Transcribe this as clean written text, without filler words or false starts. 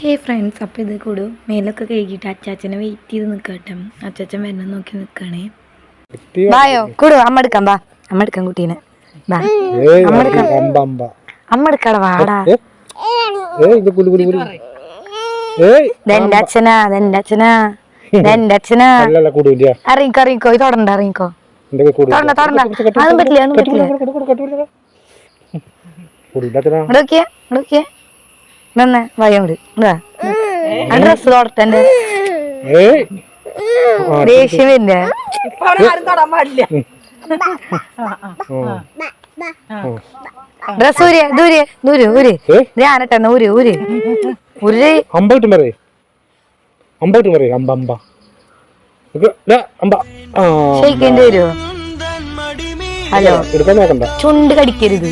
ഹേ friends, അപ്പോൾ ഇത് കൂടും മേലൊക്കെ കഴുകിയിട്ട് അച്ചാച്ചനെ വെയിറ്റ് ചെയ്ത് നിൽക്കട്ടെ. അച്ചാച്ചൻ വരണം നോക്കി നിൽക്കണേ. ബായോ കൂടു അമ്മ എടുക്കാം. ബാ അമ്മ എടുക്കാം കുട്ടീനെ. ബാ അമ്മ എടുക്കാടാ. വാടാ അച്ഛനാ അച്ഛനാ അച്ഛനാ. അറിയിക്കോ ഇത് തൊടണ്ട. അറിയിക്കോ തൊടണ്ട തൊടണ്ട. അതും പറ്റില്ല ഒന്നും പറ്റില്ല. വയോട് ഡ്രസ് തൊടത്തന്റെ ദേഷ്യം വരില്ല. ഡ്രസ് ഊര് ദൂരെ ദൂര് ഊര് ഞാനിട്ടെന്ന് ഊര് ഊര് ഊര്. ക്ഷയിക്കേണ്ടി വരുമോ? ഹലോ ചുണ്ട് കടിക്കരുത്.